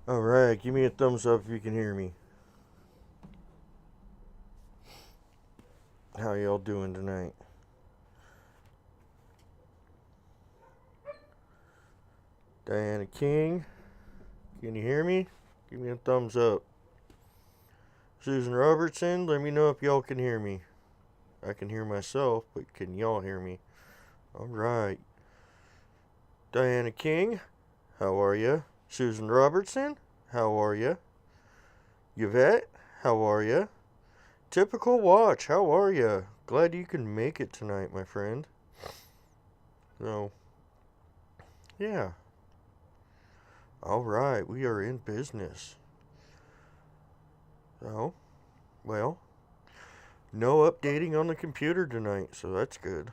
Alright, give me a thumbs up if you can hear me. How y'all doing tonight? Diana King, can you hear me? Give me a thumbs up. Susan Robertson, let me know if y'all can hear me. I can hear myself, but can y'all hear me? Alright. Diana King, how are ya? Susan Robertson, how are ya? Yvette, how are ya? Typical Watch, how are ya? Glad you can make it tonight, my friend. So, yeah. Alright, we are in business. So, well, no updating on the computer tonight, so that's good.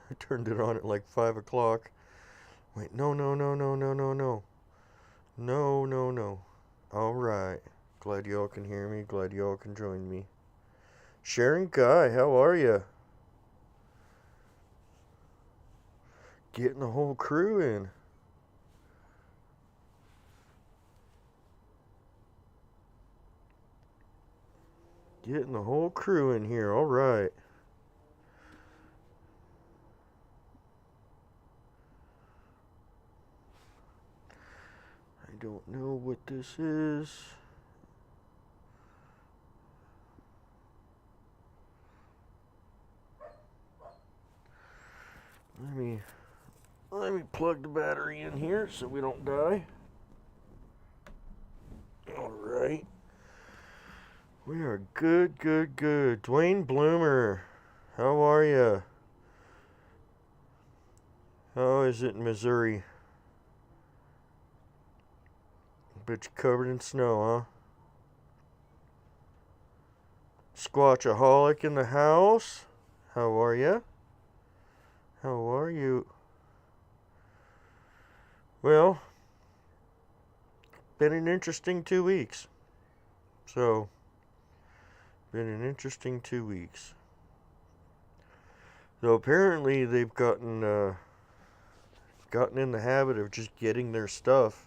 I turned it on at like 5 o'clock. Wait, no, no, no, no, no, no, no. No, no, no. Alright. Glad y'all can hear me. Glad y'all can join me. Sharon Guy, how are ya? Getting the whole crew in. Getting the whole crew in here. Alright. I don't know what this is. Let me plug the battery in here so we don't die. Alright. We are good, good, good. Dwayne Bloomer, how are ya? How is it in Missouri? Bet you covered in snow, huh? Squatchaholic in the house. How are ya? How are you? Well, been an interesting 2 weeks. So, been an interesting 2 weeks. So apparently they've gotten in the habit of just getting their stuff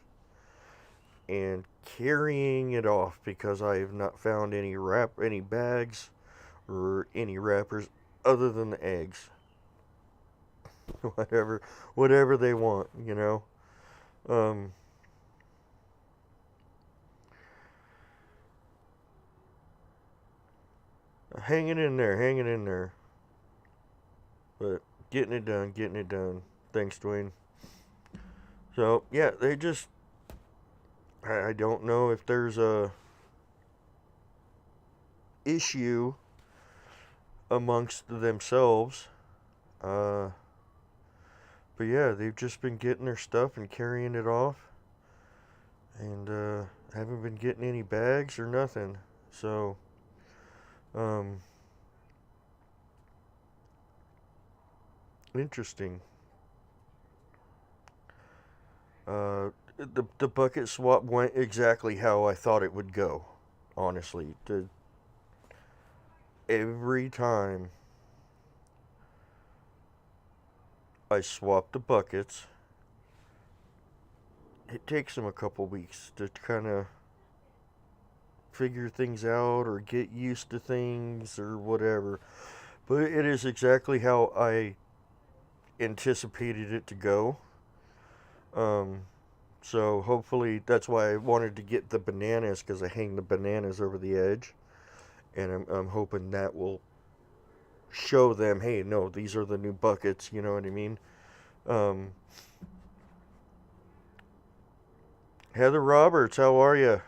and carrying it off because I have not found any bags or any wrappers other than the eggs. whatever they want, you know. Um, hanging in there. But getting it done. Thanks, Dwayne. So yeah, they just I don't know if there's a issue amongst themselves. Uh, but yeah, they've just been getting their stuff and carrying it off, and haven't been getting any bags or nothing. So, um, interesting. The bucket swap went exactly how I thought it would go. Honestly, every time I swap the buckets, it takes them a couple weeks to kind of figure things out or get used to things or whatever. But it is exactly how I anticipated it to go. Um, so hopefully that's why I wanted to get the bananas because I hang the bananas over the edge, and I'm hoping that will show them, hey, no, these are the new buckets. You know what I mean? Um, Heather Roberts, how are you?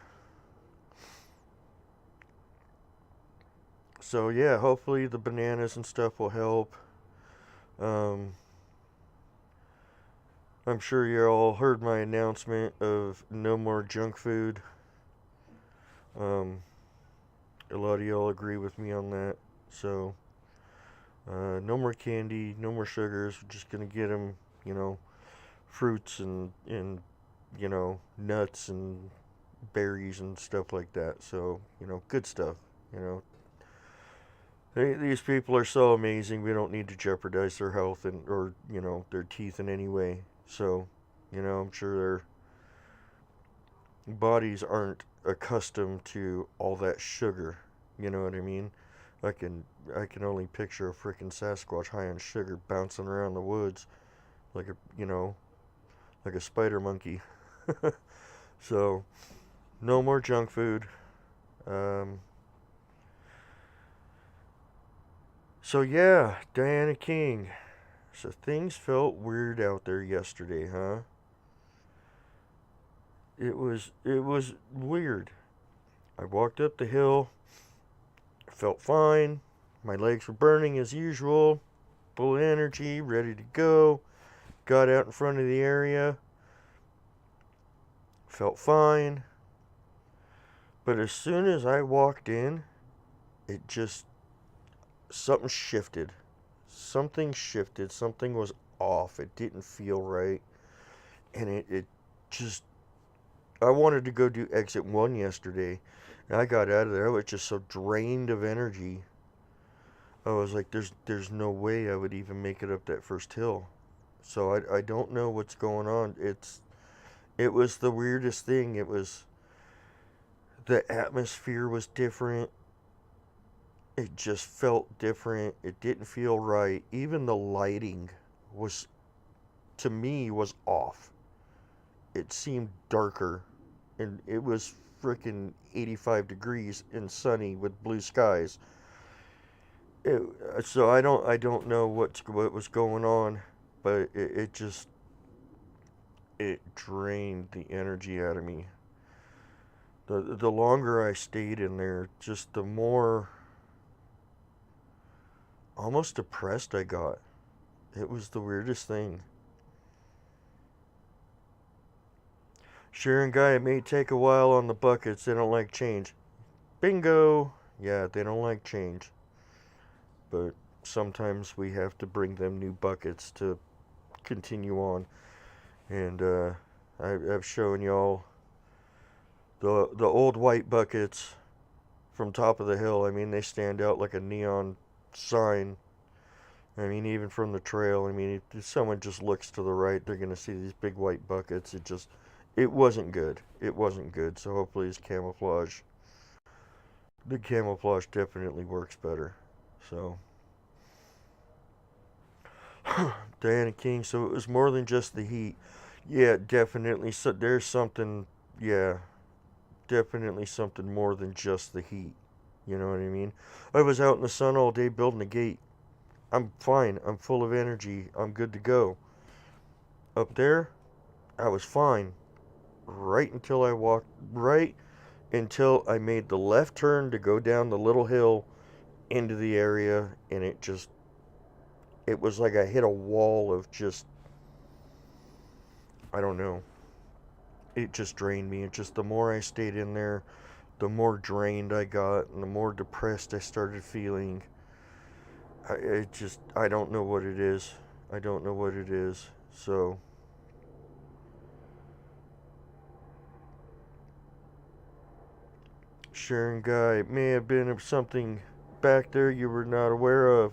So yeah, hopefully the bananas and stuff will help. Um, I'm sure you all heard my announcement of no more junk food. Um, a lot of y'all agree with me on that. So, no more candy, no more sugars. We're just gonna get them, you know, fruits and nuts and berries and stuff like that. So, good stuff. You know, these people are so amazing. We don't need to jeopardize their health or their teeth in any way. So, I'm sure bodies aren't accustomed to all that sugar. You know what I mean? I can I can only picture a freaking Sasquatch high on sugar bouncing around the woods like a like a spider monkey. So no more junk food. Um, so yeah, Diana King. So things felt weird out there yesterday, huh? It was weird. I walked up the hill, felt fine. My legs were burning as usual, full of energy, ready to go. Got out in front of the area, felt fine. But as soon as I walked in, it just something shifted. Something shifted. Something was off. It didn't feel right. And it just I wanted to go do exit one yesterday. And I got out of there. I was just so drained of energy. I was like, there's no way I would even make it up that first hill. So I don't know what's going on. It was the weirdest thing. It was the atmosphere was different. It just felt different. It didn't feel right. Even the lighting was, to me, was off. It seemed darker, and it was freaking 85 degrees and sunny with blue skies. It, so I don't know what was going on, but it just it drained the energy out of me. The longer I stayed in there, just the more almost depressed I got. It was the weirdest thing. Sharon Guy, it may take a while on the buckets. They don't like change. Bingo! Yeah, they don't like change. But sometimes we have to bring them new buckets to continue on. And I've shown y'all the old white buckets from top of the hill. I mean, they stand out like a neon sign. I mean, even from the trail. I mean, if someone just looks to the right, they're gonna see these big white buckets. It wasn't good. It wasn't good. So hopefully his camouflage, the camouflage definitely works better. So Diana King. So it was more than just the heat. Yeah, definitely. So there's something. Yeah, definitely something more than just the heat. You know what I mean? I was out in the sun all day building a gate. I'm fine. I'm full of energy. I'm good to go. Up there, I was fine. Right until I walked, right until I made the left turn to go down the little hill into the area, and it was like I hit a wall of just, I don't know. It just drained me. It just, the more I stayed in there, the more drained I got, and the more depressed I started feeling. I don't know what it is. I don't know what it is. So, Sharon Guy, it may have been something back there you were not aware of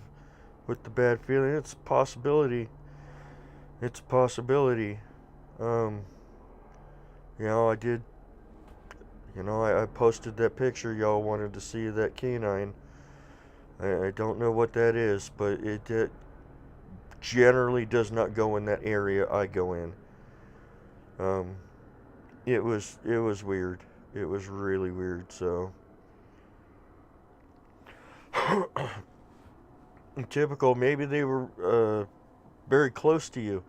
with the bad feeling. It's a possibility. It's a possibility. Um, I did. I posted that picture. Y'all wanted to see that canine. I don't know what that is, but it generally does not go in that area I go in. Um, it was weird. It was really weird. So typical. Maybe they were very close to you.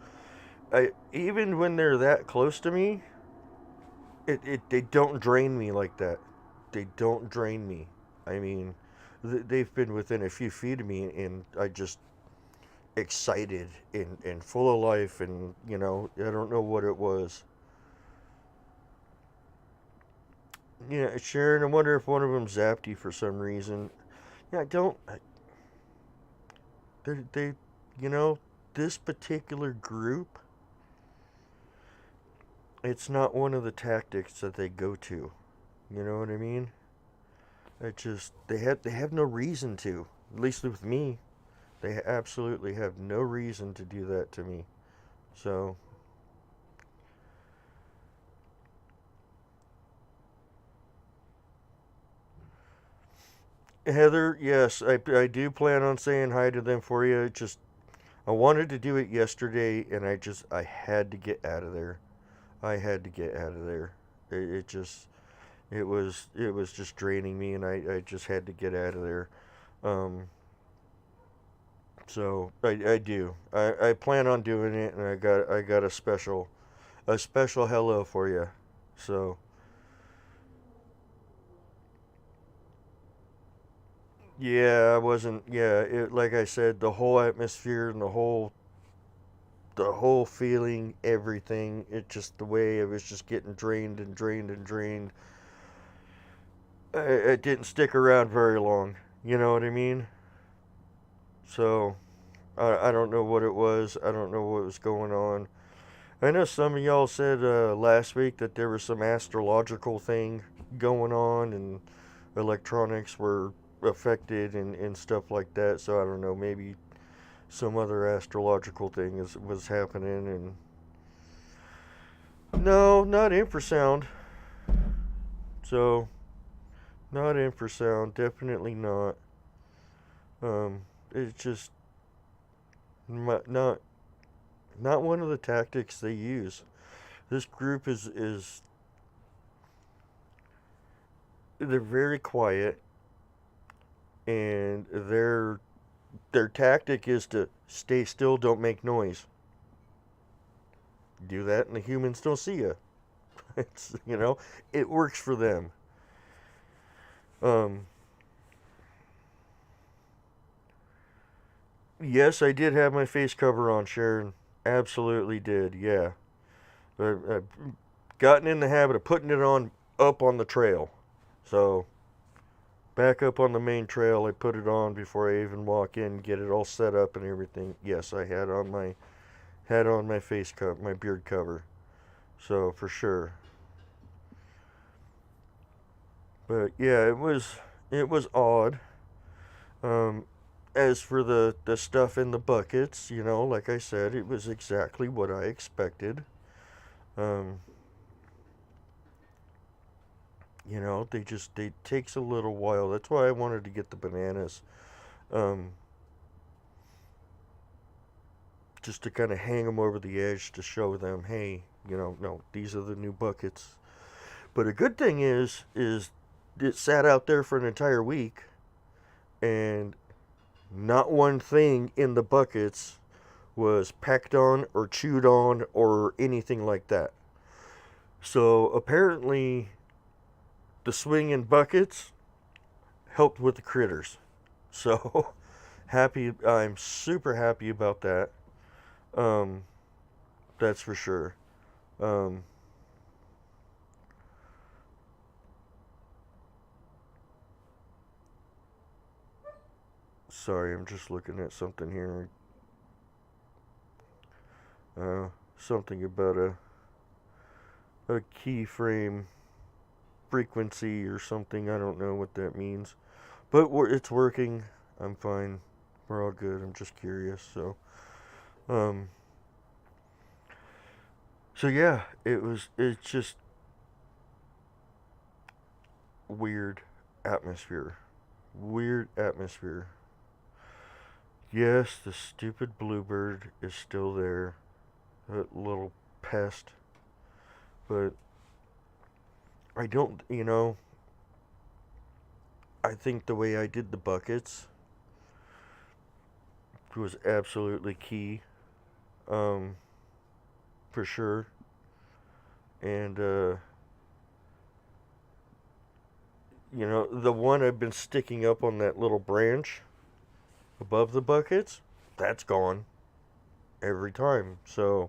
Even when they're that close to me, they don't drain me like that. They don't drain me. I mean, they've been within a few feet of me, and I just excited and full of life, and I don't know what it was. Yeah, Sharon, I wonder if one of them zapped you for some reason. Yeah, I don't. They, you know, this particular group, it's not one of the tactics that they go to. You know what I mean? It just they have no reason to. At least with me, they absolutely have no reason to do that to me. So Heather, yes, I do plan on saying hi to them for you. Just I wanted to do it yesterday, and I had to get out of there. I had to get out of there. It just it was just draining me, and I just had to get out of there. Um, so I do. I plan on doing it, and I got a special hello for you. So yeah, I wasn't. Yeah, like I said, the whole atmosphere and the whole feeling, everything. It just the way it was just getting drained and drained and drained. It didn't stick around very long. You know what I mean? So I don't know what it was. I don't know what was going on. I know some of y'all said last week that there was some astrological thing going on and electronics were affected and stuff like that. So I don't know. Maybe some other astrological thing was happening. And no, not infrasound. So not infrasound. Definitely not. Um, it's just not one of the tactics they use. This group is they're very quiet, and their tactic is to stay still, don't make noise. Do that, and the humans don't see you. It's it works for them. Um, yes, I did have my face cover on, Sharon. Absolutely did. Yeah, I've gotten in the habit of putting it on up on the trail. So back up on the main trail, I put it on before I even walk in, get it all set up and everything. Yes, I had on my face cover, my beard cover. So for sure. But yeah, it was odd. Um, as for the stuff in the buckets, like I said, it was exactly what I expected. Um, they takes a little while. That's why I wanted to get the bananas. Um, just to kind of hang them over the edge to show them, hey, no, these are the new buckets. But a good thing is it sat out there for an entire week, and not one thing in the buckets was pecked on or chewed on or anything like that. So apparently, the swinging buckets helped with the critters. So happy, I'm super happy about that. Um, that's for sure. Um, sorry, I'm just looking at something here. Something about a keyframe frequency or something. I don't know what that means, but it's working. I'm fine. We're all good. I'm just curious. Um, so yeah, it's just weird atmosphere. Weird atmosphere. Yes, the stupid bluebird is still there. That little pest. But I don't, I think the way I did the buckets was absolutely key. Um, for sure. And, the one I've been sticking up on that little branch above the buckets, that's gone every time. So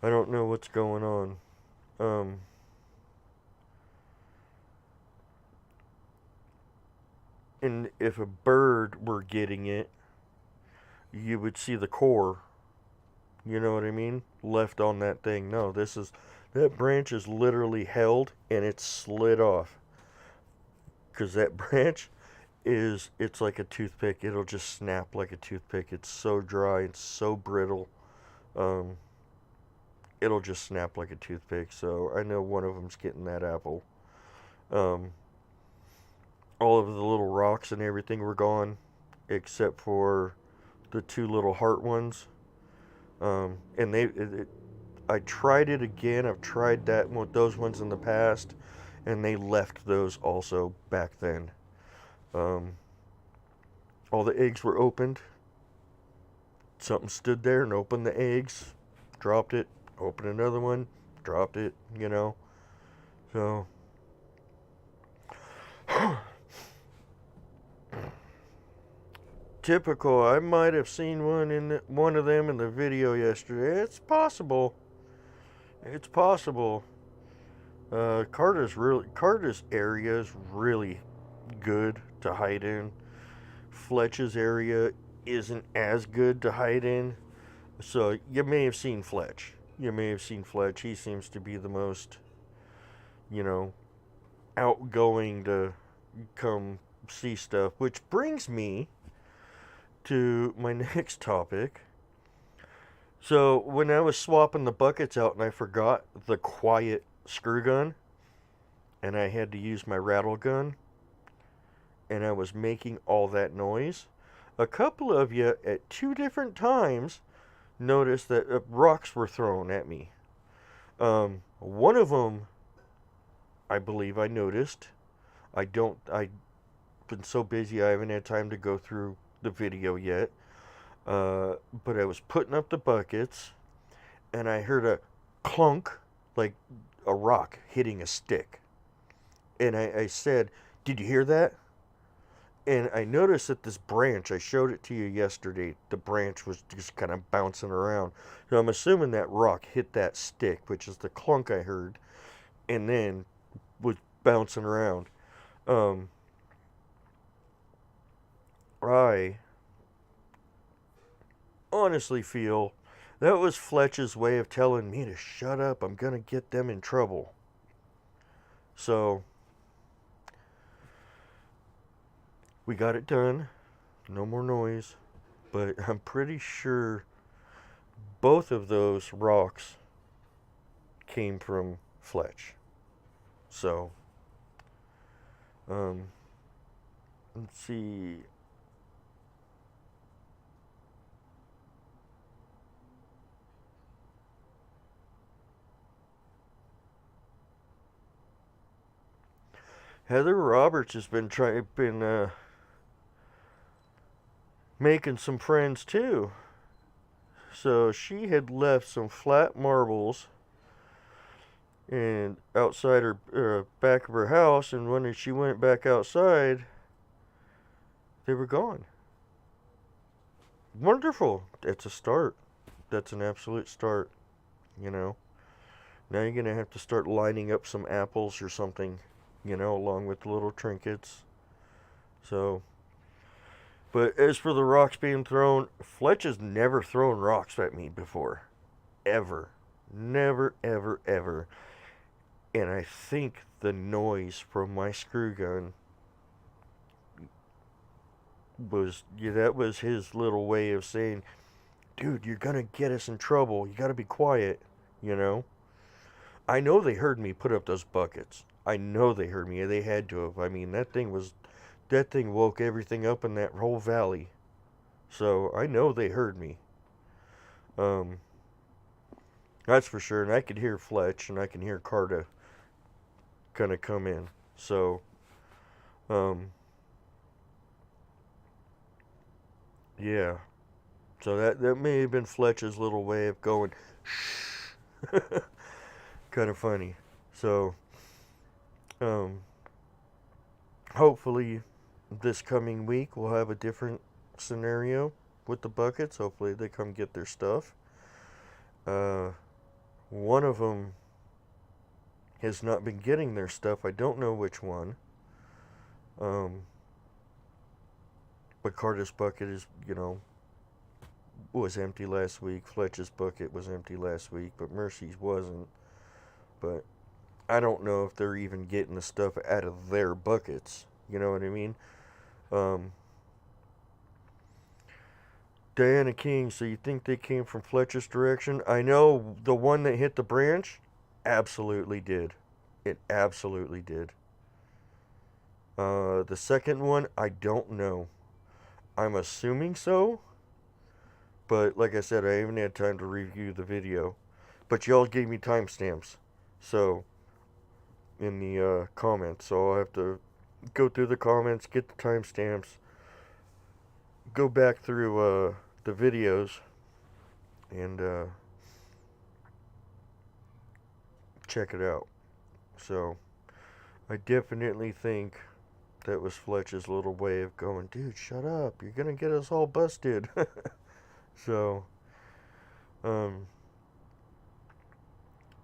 I don't know what's going on. Um, and if a bird were getting it, you would see the core, you know what I mean, left on that thing. No, that branch is literally held and it's slid off. Because that branch it's like a toothpick. It'll just snap like a toothpick. It's so dry and so brittle. Um, it'll just snap like a toothpick. So I know one of them's getting that apple. Um, all of the little rocks and everything were gone, except for the two little heart ones. And I tried it again. I've tried those ones in the past, and they left those also back then. Um, all the eggs were opened. Something stood there and opened the eggs, dropped it, opened another one, dropped it. So typical. I might have seen one of them in the video yesterday. It's possible. It's possible. Carter's area is really good to hide in. Fletch's area isn't as good to hide in. So you may have seen Fletch. He seems to be the most, you know, outgoing to come see stuff. Which brings me to my next topic. So when I was swapping the buckets out and I forgot the quiet screw gun and I had to use my rattle gun and I was making all that noise, a couple of you at two different times noticed that rocks were thrown at me. One of them, I believe I noticed. I've been so busy I haven't had time to go through the video yet. But I was putting up the buckets and I heard a clunk, like a rock hitting a stick. And I said, "Did you hear that?" And I noticed that this branch, I showed it to you yesterday, the branch was just kind of bouncing around. So I'm assuming that rock hit that stick, which is the clunk I heard, and then was bouncing around. I honestly feel that was Fletch's way of telling me to shut up. I'm going to get them in trouble. So we got it done. No more noise. But I'm pretty sure both of those rocks came from Fletch. So, let's see. Heather Roberts has been making some friends too. So she had left some flat marbles and outside her back of her house, and when she went back outside, they were gone. Wonderful. That's a start. That's an absolute start. Now you're gonna have to start lining up some apples or something, along with the little trinkets. So, but as for the rocks being thrown, Fletch has never thrown rocks at me before. Ever. Never, ever, ever. And I think the noise from my screw gun that was his little way of saying, "Dude, you're gonna get us in trouble. You gotta be quiet," I know they heard me put up those buckets. I know they heard me. They had to have. I mean, that thing woke everything up in that whole valley. So I know they heard me. That's for sure. And I could hear Fletch and I can hear Carta gonna come in. So, yeah. So that may have been Fletch's little way of going, shh. Kind of funny. So, hopefully this coming week we'll have a different scenario with the buckets. Hopefully they come get their stuff. One of them has not been getting their stuff. I don't know which one. But Carter's bucket is, was empty last week. Fletch's bucket was empty last week, but Mercy's wasn't. But I don't know if they're even getting the stuff out of their buckets. You know what I mean? Diana King, so you think they came from Fletcher's direction? I know the one that hit the branch absolutely did. It absolutely did. The second one, I don't know. I'm assuming so, but like I said, I haven't had time to review the video. But y'all gave me timestamps, so in the comments, so I'll have to go through the comments, get the timestamps, go back through the videos, and check it out. So I definitely think that was Fletch's little way of going, dude, shut up, you're gonna get us all busted. So, and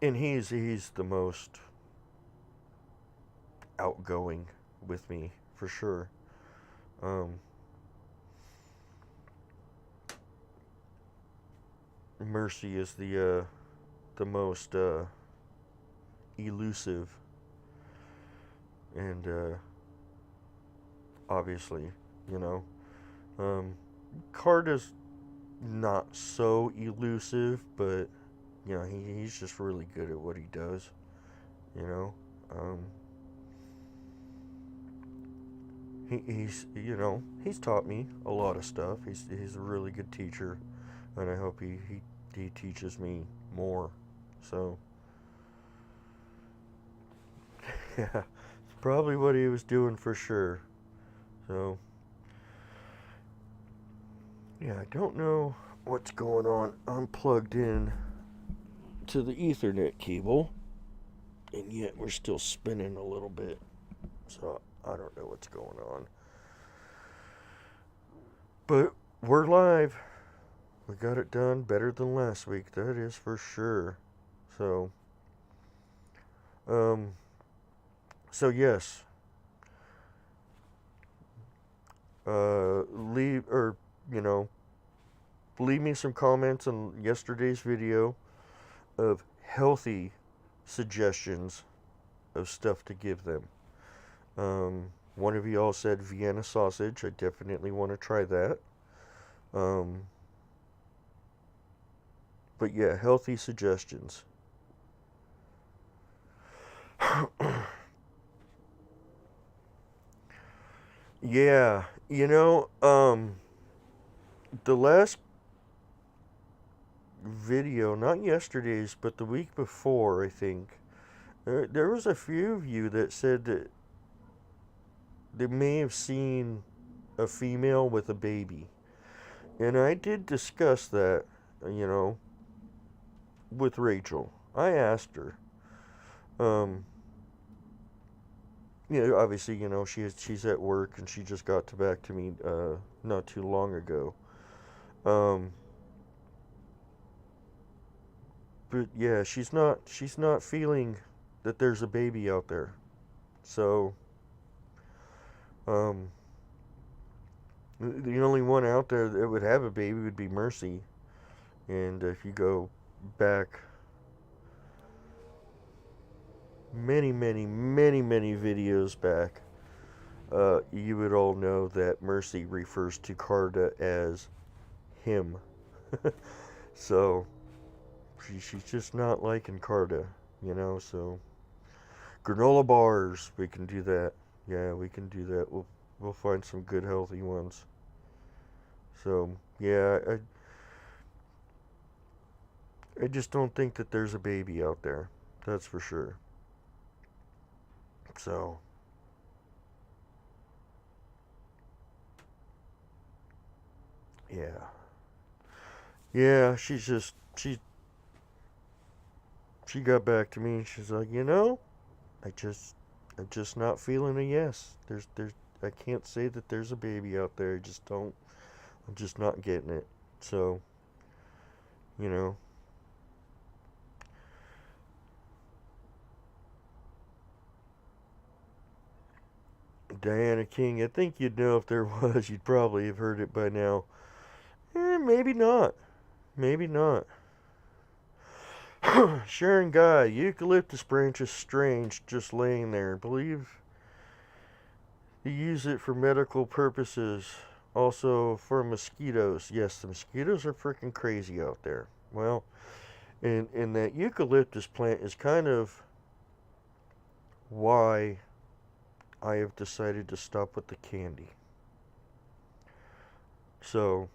he's the most outgoing with me for sure. Mercy is the most elusive, and obviously, you know, Carter's not so elusive, but you know, he's just really good at what he does. You know, he's you know, he's taught me a lot of stuff. He's a really good teacher, and I hope he teaches me more. So yeah, it's probably what he was doing for sure. So yeah, I don't know what's going on. I'm plugged in to the Ethernet cable, and yet we're still spinning a little bit. So I don't know what's going on. But we're live. We got it done better than last week, that is for sure. So yes. Leave, or you know, leave me some comments on yesterday's video of healthy suggestions of stuff to give them. One of you all said Vienna sausage. I definitely want to try that. But yeah, healthy suggestions. Yeah, you know, the last video, not yesterday's, but the week before, I think, there was a few of you that said that they may have seen a female with a baby. And I did discuss that, you know, with Rachel. I asked her. You know, obviously, you know, she's at work, and she just got back to me not too long ago. But yeah, she's not feeling that there's a baby out there. So the only one out there that would have a baby would be Mercy. And if you go back many videos back, you would all know that Mercy refers to Carta as him. So she's just not liking Carta, you know. So granola bars, we can do that. Yeah, we can do that. We'll find some good healthy ones. So yeah, I just don't think that there's a baby out there. That's for sure. So yeah. Yeah, she got back to me, and she's like, you know, I'm just not feeling a yes. I can't say that there's a baby out there. I'm just not getting it. So, you know, Diana King, I think you'd know if there was. You'd probably have heard it by now. Maybe not. Maybe not. Sharon Guy, eucalyptus branch is strange, just laying there. Believe you use it for medical purposes. Also for mosquitoes. Yes, the mosquitoes are freaking crazy out there. Well, and that eucalyptus plant is kind of why I have decided to stop with the candy. So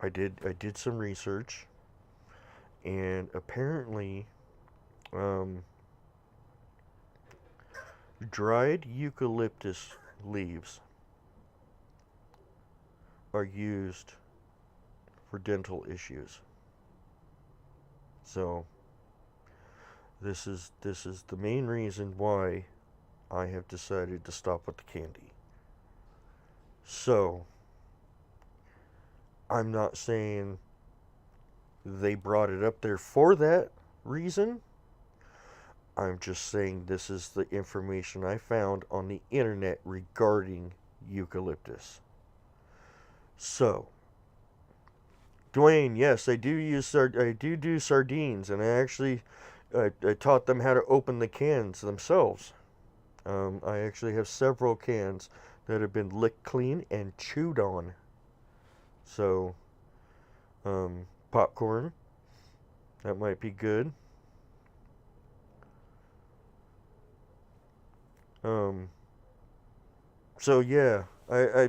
I did some research, and apparently, um, dried eucalyptus leaves are used for dental issues. So this is the main reason why I have decided to stop with the candy. So I'm not saying they brought it up there for that reason. I'm just saying this is the information I found on the internet regarding eucalyptus. So, Dwayne, yes, I do sardines, and I taught them how to open the cans themselves. I actually have several cans that have been licked clean and chewed on. So, popcorn, that might be good. Um, so yeah, I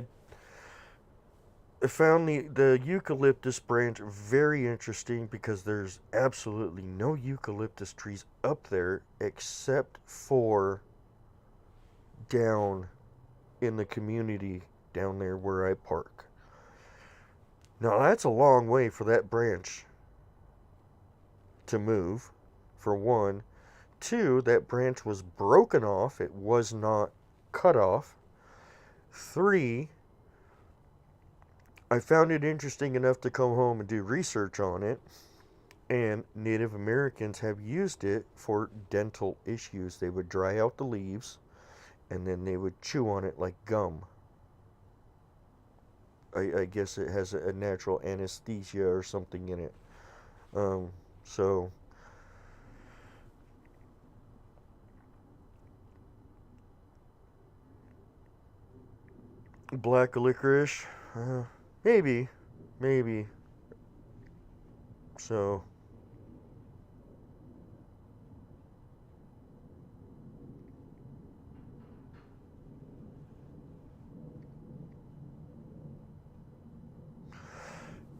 found the eucalyptus branch very interesting because there's absolutely no eucalyptus trees up there except for down in the community down there where I park. Now that's a long way for that branch to move, for one. Two, that branch was broken off, it was not cut off. Three, I found it interesting enough to come home and do research on it, and Native Americans have used it for dental issues. They would dry out the leaves and then they would chew on it like gum. I guess it has a natural anesthesia or something in it. So black licorice, maybe, maybe. So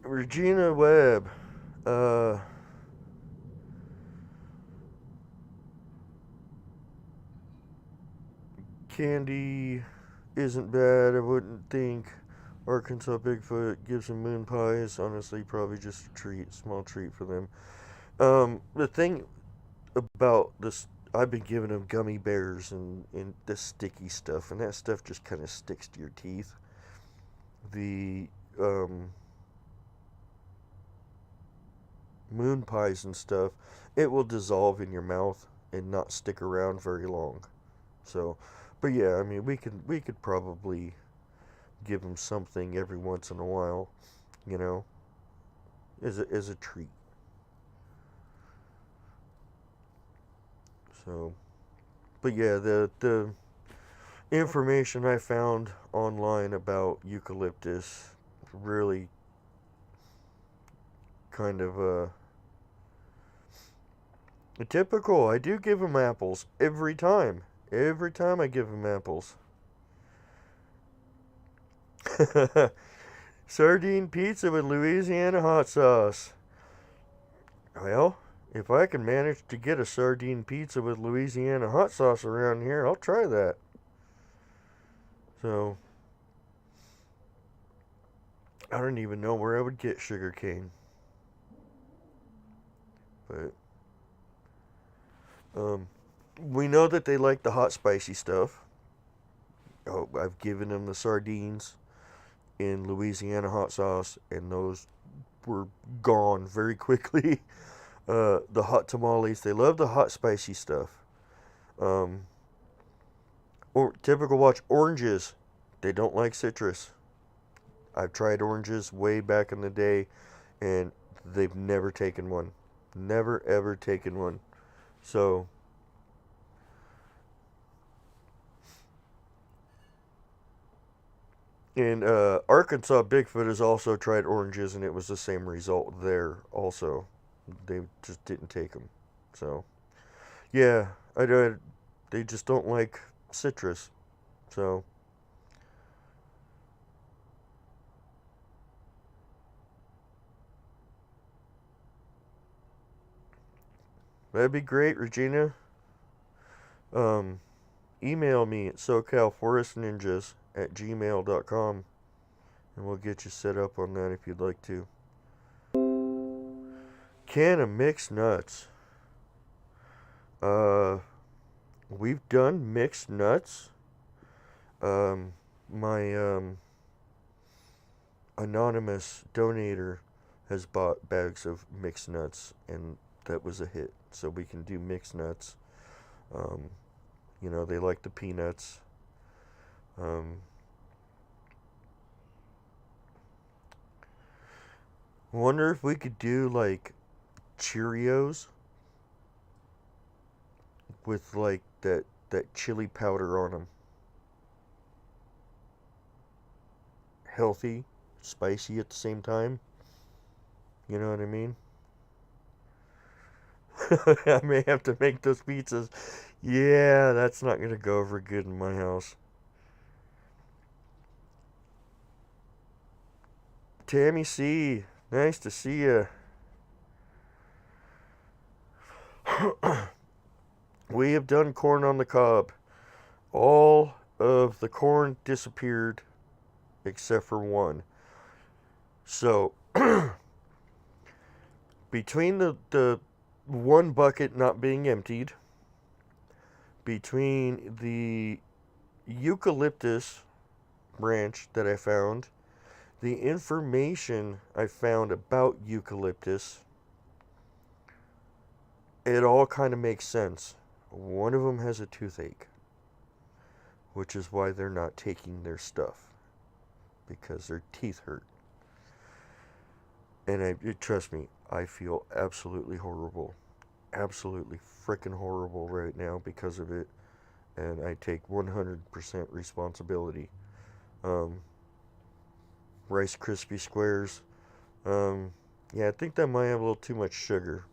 Regina Webb, uh, candy isn't bad. I wouldn't think Arkansas Bigfoot gives them moon pies. Honestly, probably just a treat, small treat for them. The thing about this, I've been giving them gummy bears and the sticky stuff, and that stuff just kind of sticks to your teeth. The moon pies and stuff, it will dissolve in your mouth and not stick around very long. So, but yeah, I mean, we could probably give them something every once in a while, you know, as a treat. So, but yeah, the information I found online about eucalyptus really kind of typical. I do give them apples every time. Every time I give them apples. Sardine pizza with Louisiana hot sauce. Well, if I can manage to get a sardine pizza with Louisiana hot sauce around here, I'll try that. So, I don't even know where I would get sugar cane. But, we know that they like the hot spicy stuff. Oh, I've given them the sardines in Louisiana hot sauce, and those were gone very quickly. The hot tamales, they love the hot spicy stuff. Um, or typical watch oranges, they don't like citrus. I've tried oranges way back in the day, and they've never taken one. Never ever taken one. So, in Arkansas, Bigfoot has also tried oranges, and it was the same result there. Also, they just didn't take them. So, yeah, I don't. They just don't like citrus. So that'd be great, Regina. Um, Email me at socalforestninjas@gmail.com and we'll get you set up on that if you'd like to. Can of mixed nuts. Uh, we've done mixed nuts. My anonymous donator has bought bags of mixed nuts, and that was a hit. So we can do mixed nuts. Um, they like the peanuts. Um, Wonder if we could do like Cheerios with like that chili powder on them. Healthy, spicy at the same time. You know what I mean? I may have to make those pizzas. Yeah, that's not gonna go over good in my house. Tammy C, nice to see you. We have done corn on the cob. All of the corn disappeared except for one. So, between the one bucket not being emptied, between the eucalyptus branch that I found, the information I found about eucalyptus, it all kind of makes sense. One of them has a toothache, which is why they're not taking their stuff, because their teeth hurt. And trust me, I feel absolutely horrible. Absolutely freaking horrible right now because of it. And I take 100% responsibility. Rice Krispie Squares. Yeah, I think that might have a little too much sugar.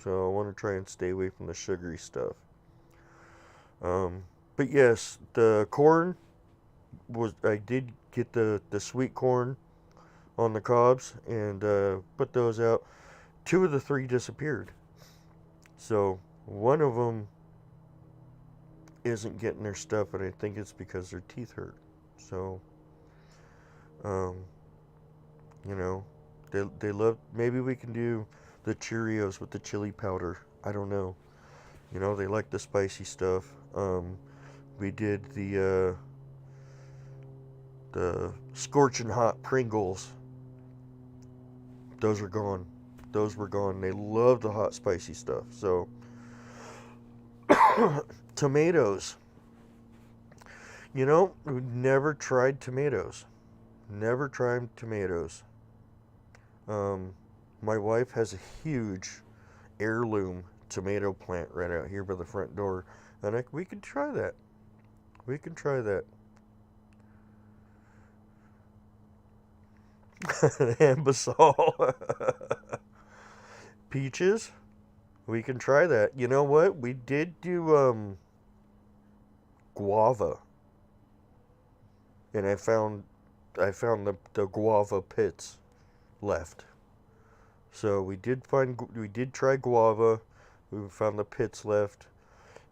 So I want to try and stay away from the sugary stuff. But yes, the corn I did get the sweet corn on the cobs and put those out. Two of the three disappeared. So one of them isn't getting their stuff, and I think it's because their teeth hurt. So, um, they love. Maybe we can do the Cheerios with the chili powder. I don't know. They like the spicy stuff. We did the scorching hot Pringles. Those are gone. Those were gone. They love the hot spicy stuff. So tomatoes. We've never tried tomatoes. Never tried tomatoes. My wife has a huge heirloom tomato plant right out here by the front door, and we could try that. We can try that. Ambisol. Peaches. We can try that. You know what? We did do guava, and I found the guava pits left. So we did try guava. We found the pits left.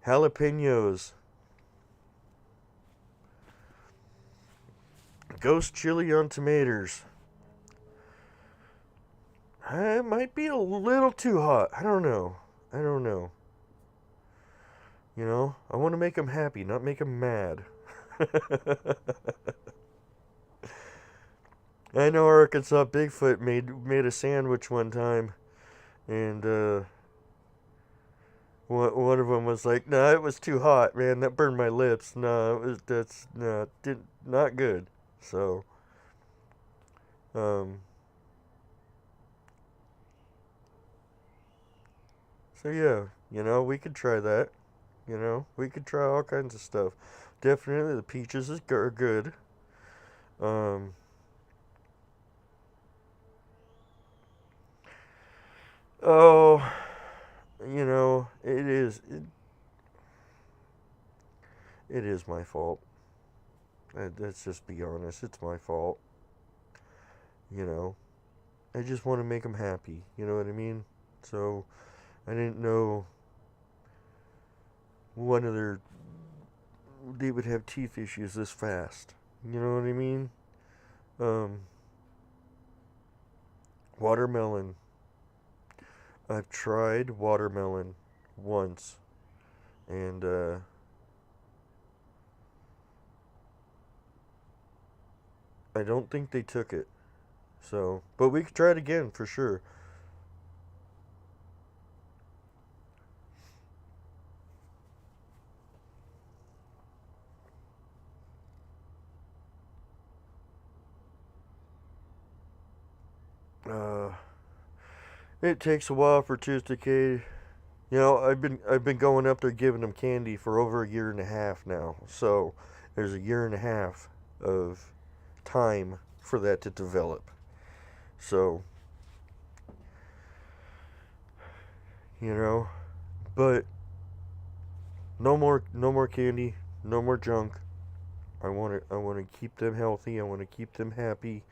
Jalapenos. Ghost chili on tomatoes. It might be a little too hot. I don't know. I want to make them happy, not make them mad. I know Arkansas Bigfoot made a sandwich one time, and one of them was like, "No, it was too hot, man. That burned my lips. No, not good." So, um, so yeah, we could try that. We could try all kinds of stuff. Definitely, the peaches are good. Um, oh, it is. It is my fault. Let's just be honest. It's my fault. You know, I just want to make them happy. You know what I mean? So I didn't know one of they would have teeth issues this fast. You know what I mean? Um, Watermelon. I've tried watermelon once, and I don't think they took it. So, but we could try it again for sure. Uh, it takes a while for tooth decay. You know, I've been going up there giving them candy for over a year and a half now. So there's a year and a half of time for that to develop. So, you know, but no more candy, no more junk. I want to keep them healthy. I want to keep them happy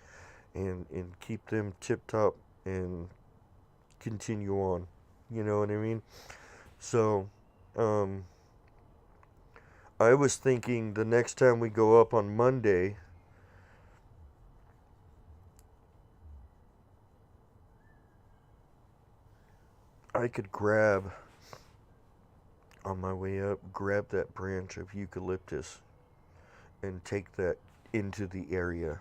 and keep them tip top and continue on. You know what I mean? So, um I was thinking the next time we go up on Monday, I could grab on my way up, grab that branch of eucalyptus and take that into the area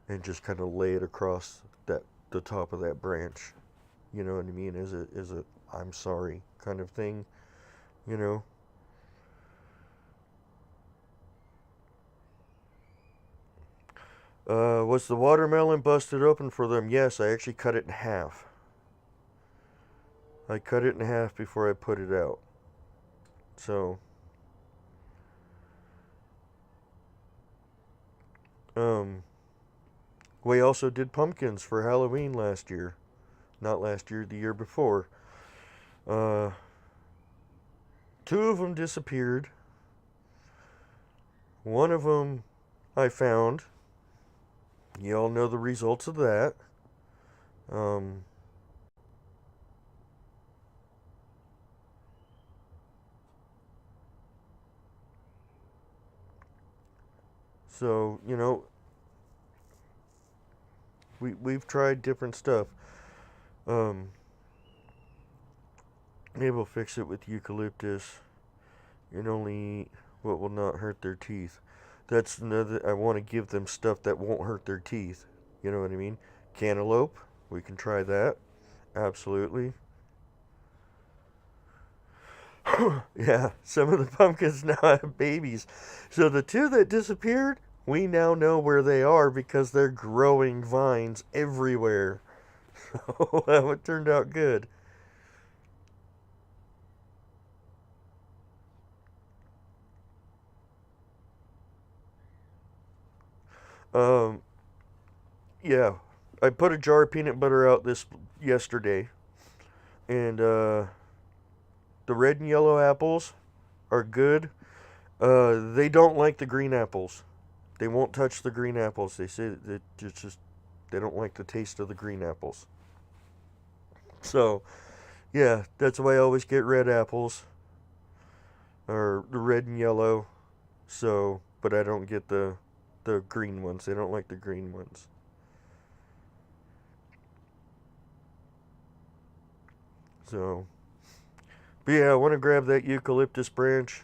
and just kind of lay it across the top of that branch. You know what I mean? As a I'm sorry kind of thing. You know. Was the watermelon busted open for them? Yes, I actually cut it in half. I cut it in half before I put it out. So, um, we also did pumpkins for Halloween last year. Not last year, the year before. Uh, Two of them disappeared. One of them I found. You all know the results of that. Um, so, we've tried different stuff. Um, Maybe we'll fix it with eucalyptus and only eat what will not hurt their teeth. That's another. I want to give them stuff that won't hurt their teeth. You know what I mean? Cantaloupe. We can try that. Absolutely. Yeah, some of the pumpkins now have babies. So the two that disappeared, we now know where they are because they're growing vines everywhere. So that one turned out good. Um, yeah, I put a jar of peanut butter out this yesterday, and the red and yellow apples are good. They don't like the green apples. They won't touch the green apples. They say that it's just they don't like the taste of the green apples. So yeah, that's why I always get red apples or the red and yellow. So, but I don't get the green ones. They don't like the green ones. So, but yeah, I want to grab that eucalyptus branch,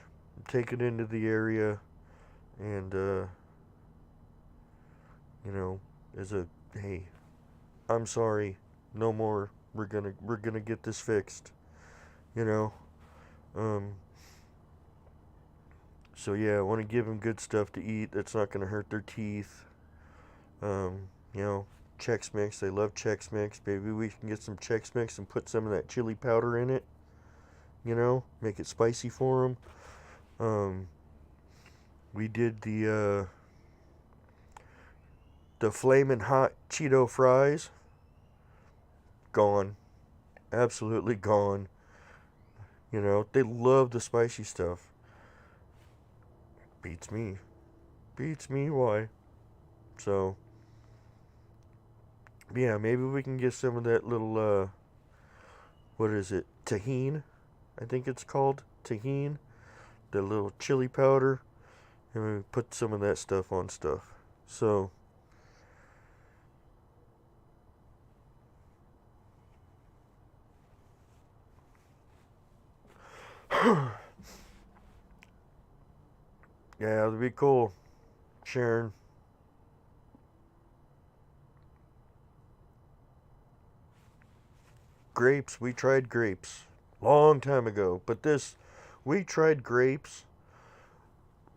take it into the area, and you know, as a hey, I'm sorry, no more. We're gonna get this fixed. You know. Um. So yeah, I want to give them good stuff to eat that's not gonna hurt their teeth. Um. You know, Chex Mix. They love Chex Mix. Maybe we can get some Chex Mix and put some of that chili powder in it. You know, make it spicy for them. Um. We did the flaming hot Cheeto fries. Gone. Absolutely gone. You know, they love the spicy stuff. Beats me. Beats me, why? So, yeah, maybe we can get some of that little, what is it? Tahine? I think it's called. Tahine. The little chili powder. And we put some of that stuff on stuff. So, yeah, it'd be cool, Sharon. Grapes, we tried grapes. Long time ago. But we tried grapes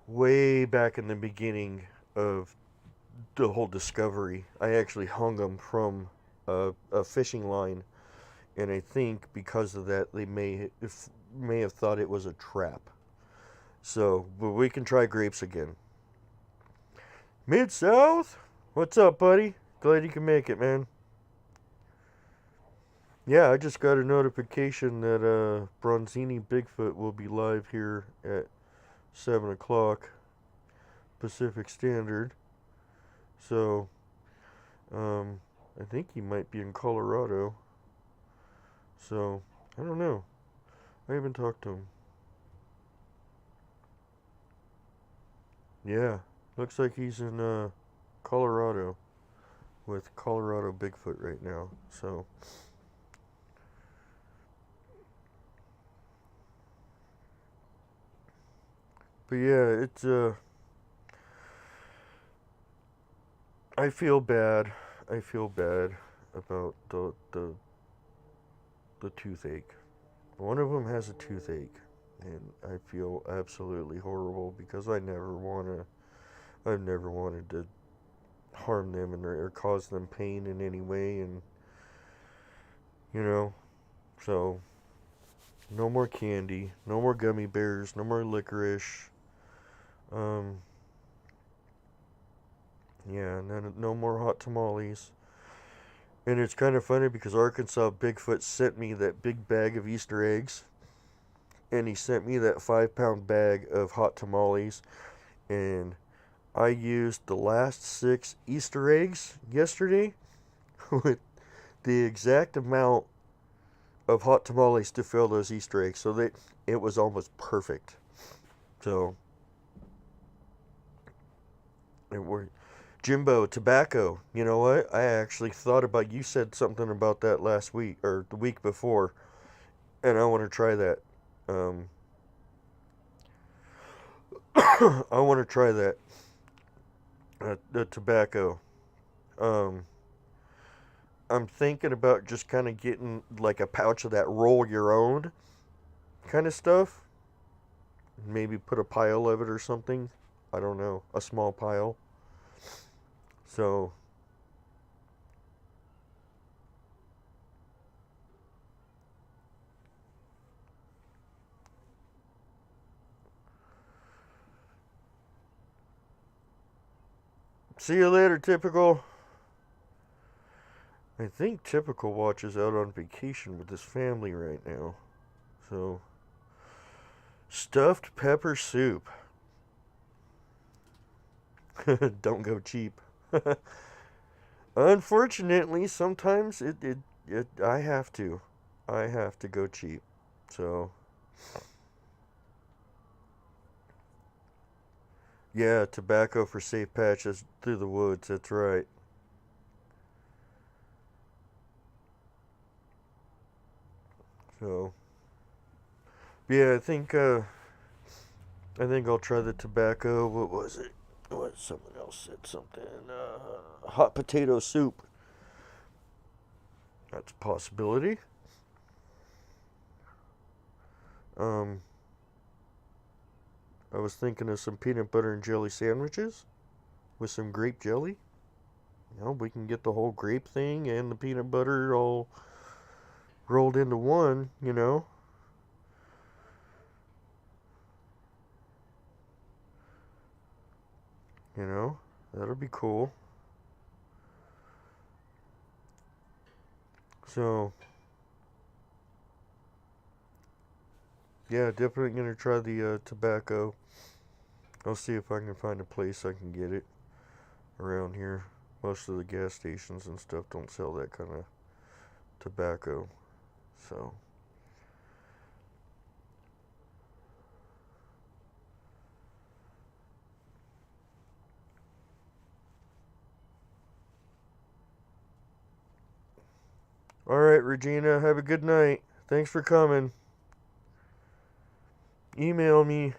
way back in the beginning of the whole discovery. I actually hung them from a fishing line, and I think because of that, they may have thought it was a trap. So, but we can try grapes again. Mid South, what's up, buddy? Glad you can make it, man. Yeah, I just got a notification that Bronzini Bigfoot will be live here at 7 o'clock Pacific Standard. So, I think he might be in Colorado. So, I don't know. I haven't talked to him. Yeah, looks like he's in Colorado with Colorado Bigfoot right now. So, but yeah, I feel bad. I feel bad about the toothache. One of them has a toothache, and I feel absolutely horrible because I've never wanted to harm them or cause them pain in any way, and you know, so no more candy, no more gummy bears, no more licorice. Um, yeah, and no more hot tamales. And it's kind of funny because Arkansas Bigfoot sent me that big bag of Easter eggs, and he sent me that 5 pound bag of hot tamales, and I used the last 6 Easter eggs yesterday with the exact amount of hot tamales to fill those Easter eggs. So it was almost perfect. So it worked. Jimbo, tobacco. You know what? I actually thought about, you said something about that last week or the week before, and I want to try that. Um, I want to try that. The tobacco. Um, I'm thinking about just kind of getting like a pouch of that roll your own kind of stuff. Maybe put a pile of it or something. I don't know. A small pile. So, see you later, Typical. I think Typical watches out on vacation with his family right now. So, stuffed pepper soup. Don't go cheap. Unfortunately, sometimes I have to. I have to go cheap. So, yeah, tobacco for safe patches through the woods. That's right. So, yeah, I think I'll try the tobacco. What was it? What, someone else said something. Hot potato soup. That's a possibility. Um, I was thinking of some peanut butter and jelly sandwiches with some grape jelly. You know, we can get the whole grape thing and the peanut butter all rolled into one, you know. You know, that'll be cool. So, yeah, definitely gonna try the tobacco. I'll see if I can find a place I can get it around here. Most of the gas stations and stuff don't sell that kind of tobacco. So, all right, Regina, have a good night. Thanks for coming. Email me.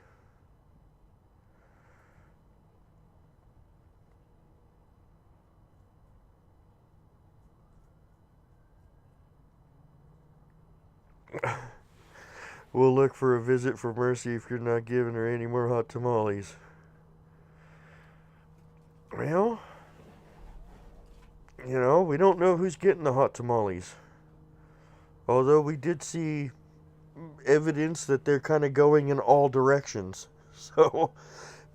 We'll look for a visit for Mercy if you're not giving her any more hot tamales. Well, we don't know who's getting the hot tamales. Although we did see evidence that they're kind of going in all directions. So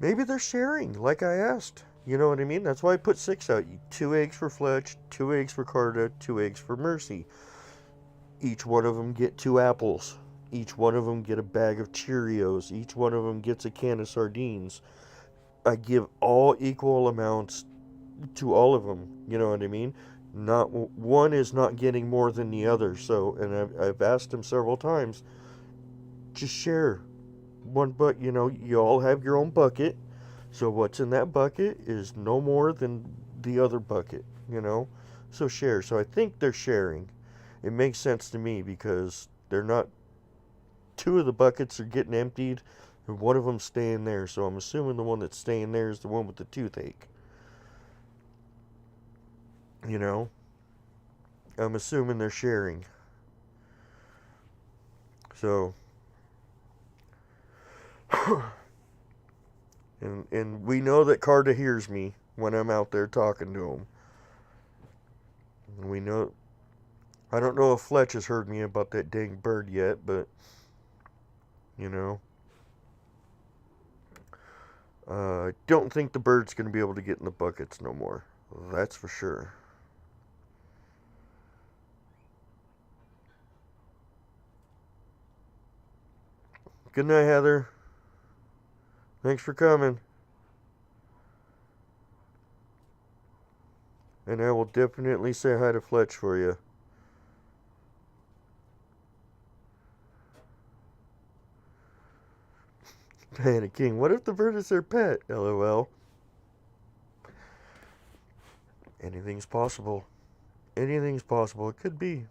maybe they're sharing, like I asked. You know what I mean? That's why I put 6 out. 2 eggs for Fletch, 2 eggs for Carta, 2 eggs for Mercy. Each one of them get 2 apples. Each one of them get a bag of Cheerios. Each one of them gets a can of sardines. I give all equal amounts to all of them. You know what I mean? Not one is not getting more than the other. So, and I've asked him several times, just share one. But you all have your own bucket. So what's in that bucket is no more than the other bucket. So share. So I think they're sharing. It makes sense to me because they're not. 2 of the buckets are getting emptied, and one of them's staying there. So I'm assuming the one that's staying there is the one with the toothache. I'm assuming they're sharing. So, and we know that Carta hears me when I'm out there talking to him. And we know. I don't know if Fletch has heard me about that dang bird yet, but I don't think the bird's going to be able to get in the buckets no more. That's for sure. Good night, Heather. Thanks for coming. And I will definitely say hi to Fletch for you. Diana King, what if the bird is their pet? LOL. Anything's possible. Anything's possible. It could be.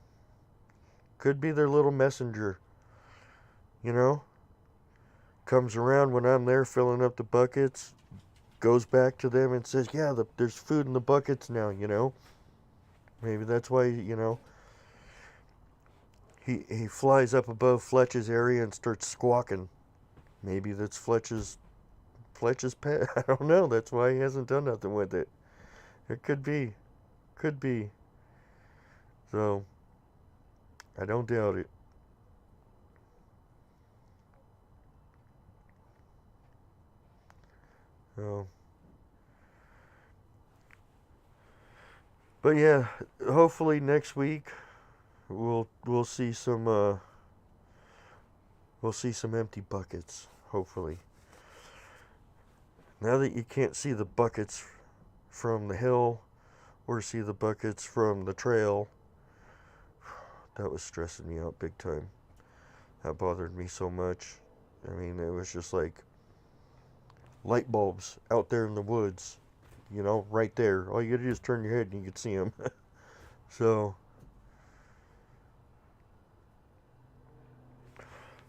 Could be their little messenger. Comes around when I'm there filling up the buckets. Goes back to them and says, yeah, there's food in the buckets now, Maybe that's why, he flies up above Fletch's area and starts squawking. Maybe that's Fletch's pet. I don't know. That's why he hasn't done nothing with it. It could be. Could be. So, I don't doubt it. So, but yeah, hopefully next week we'll see some empty buckets. Hopefully. Now that you can't see the buckets from the hill or see the buckets from the trail, that was stressing me out big time. That bothered me so much. I mean, it was just like light bulbs out there in the woods, right there. All you gotta do is turn your head and you can see them. So,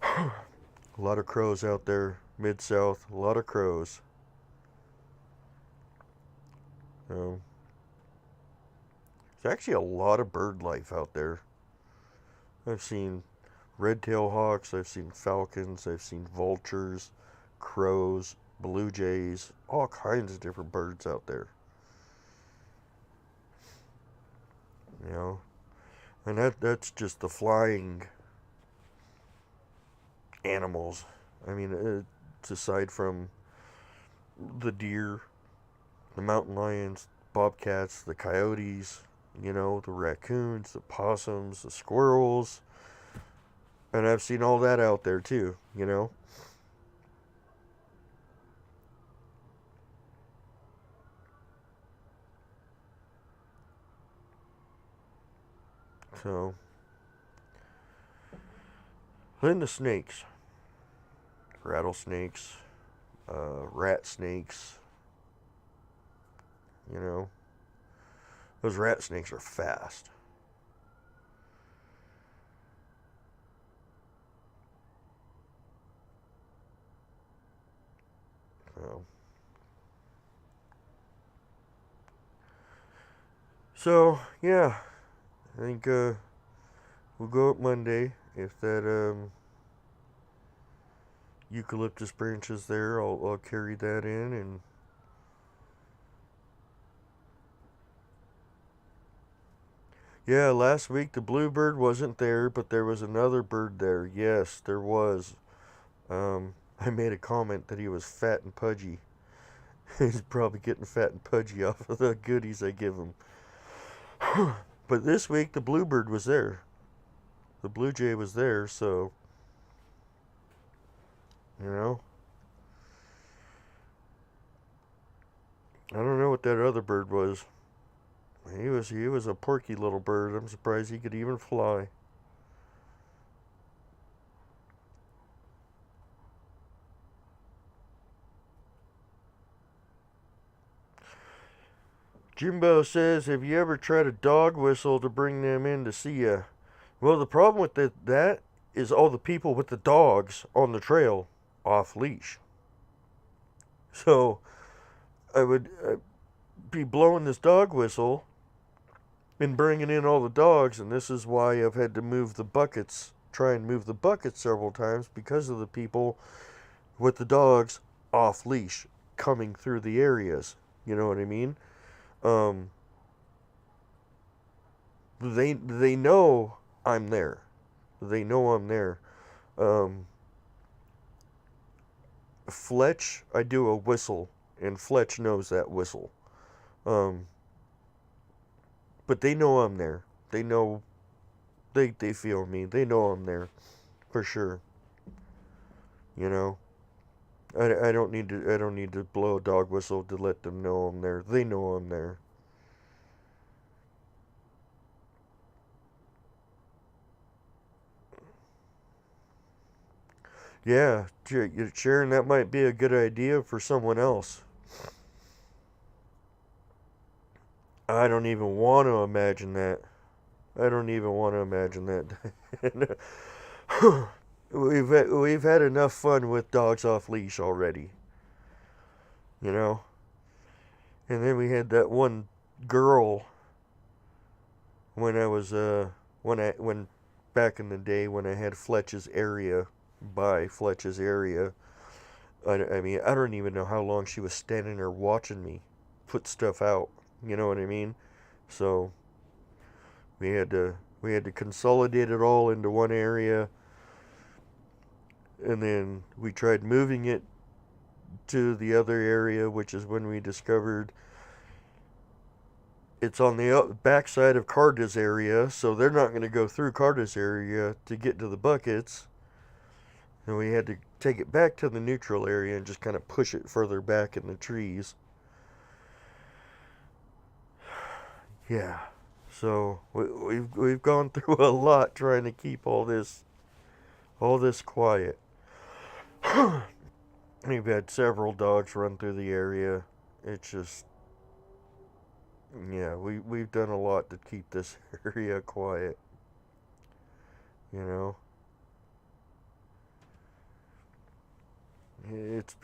a lot of crows out there, mid-south, a lot of crows. There's actually a lot of bird life out there. I've seen red-tailed hawks, I've seen falcons, I've seen vultures, crows, blue jays, all kinds of different birds out there. And that's just the flying animals. I mean, it's aside from the deer, the mountain lions, bobcats, the coyotes, the raccoons, the possums, the squirrels. And I've seen all that out there too. So, then the snakes. Rattlesnakes, rat snakes, you know. Those rat snakes are fast. So yeah, I think we'll go up Monday. If that eucalyptus branch is there, I'll carry that in. And yeah, last week the bluebird wasn't there, but there was another bird there. Yes, there was. I made a comment that he was fat and pudgy. He's probably getting fat and pudgy off of the goodies I give him. But this week the bluebird was there. The blue jay was there, so you know. I don't know what that other bird was. He was a porky little bird. I'm surprised he could even fly. Jimbo says, have you ever tried a dog whistle to bring them in to see you? Well, the problem with that is all the people with the dogs on the trail off leash. So I would be blowing this dog whistle and bringing in all the dogs, and this is why I've had to try and move the buckets several times because of the people with the dogs off leash coming through the areas. You know what I mean? They know I'm there. They know I'm there. Fletch, I do a whistle, and Fletch knows that whistle. But they know I'm there. They know, they feel me. They know I'm there, for sure. You know, I don't need to blow a dog whistle to let them know I'm there. They know I'm there. Yeah, Sharon, that might be a good idea for someone else. I don't even want to imagine that. I don't even want to imagine that. we've had enough fun with dogs off leash already, you know. And then we had that one girl when I was when back in the day when I had Fletch's area by Fletch's area. I mean, I don't even know how long she was standing there watching me put stuff out. You know what I mean? So we had to consolidate it all into one area, and then we tried moving it to the other area, which is when we discovered it's on the backside of Carda's area, so they're not going to go through Carda's area to get to the buckets. And we had to take it back to the neutral area and just kind of push it further back in the trees. Yeah. So we've gone through a lot trying to keep all this quiet. We've had several dogs run through the area. It's just yeah, we've done a lot to keep this area quiet. You know, it's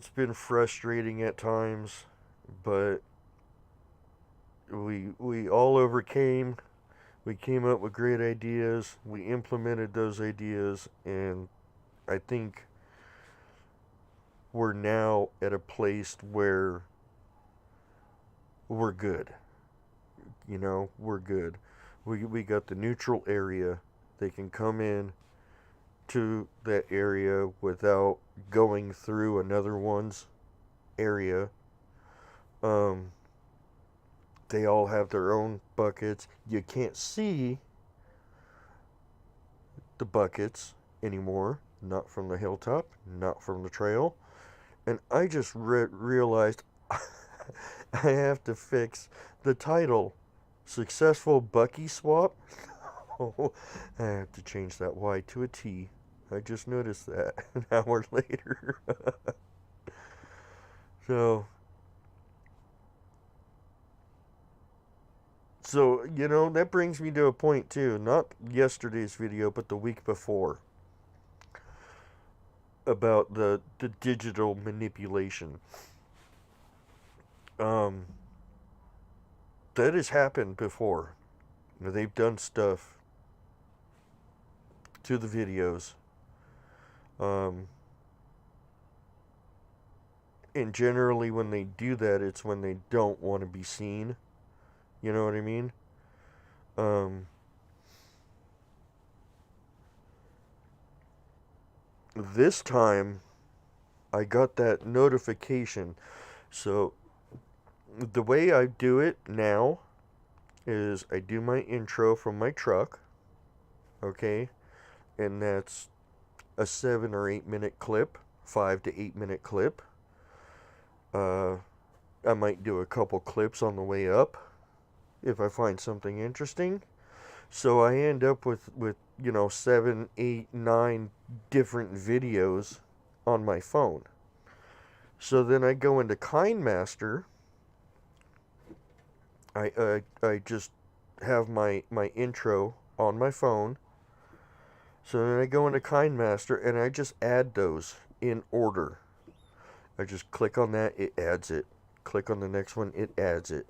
been frustrating at times, but we all overcame. We came up with great ideas. We implemented those ideas, and I think we're now at a place where we're good. You know, we're good. We got the neutral area. They can come in to that area without going through another one's area. Um, they all have their own buckets. You can't see the buckets anymore. Not from the hilltop, not from the trail. And I just realized I have to fix the title. Successful Bucky swap? Oh, I have to change that Y to a T. I just noticed that an hour later. So, that brings me to a point too. Not yesterday's video, but the week before. About the digital manipulation. Um, that has happened before. They've done stuff to the videos. Um, and generally when they do that, it's when they don't want to be seen. You know what I mean? Um, this time, I got that notification. So, the way I do it now is I do my intro from my truck, okay? And that's a 7 or 8 minute clip, 5 to 8 minute clip. I might do a couple clips on the way up if I find something interesting. So I end up with 7, 8, 9 different videos on my phone. So then I go into KindMaster. I just have my intro on my phone. So then I go into KindMaster and I just add those in order. I just click on that, it adds it. Click on the next one, it adds it.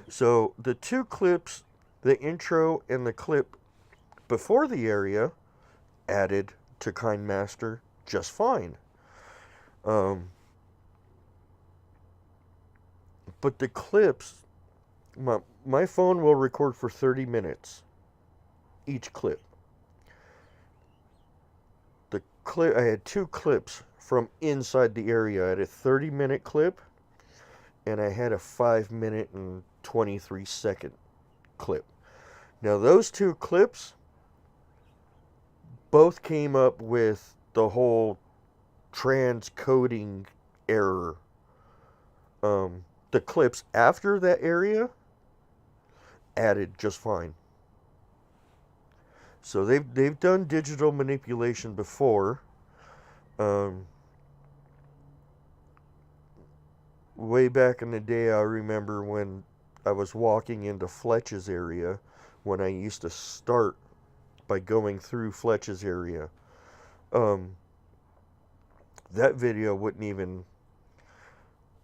So the two clips, the intro and the clip before the area, added to KindMaster just fine. But the clips, my phone will record for 30 minutes each clip. The clip, I had two clips from inside the area. I had a 30-minute clip and I had a 5-minute and 23-second clip. Now those two clips both came up with the whole transcoding error. The clips after that area added just fine. So they've done digital manipulation before. Way back in the day, I remember when I was walking into Fletch's area, when I used to start by going through Fletch's area. That video wouldn't even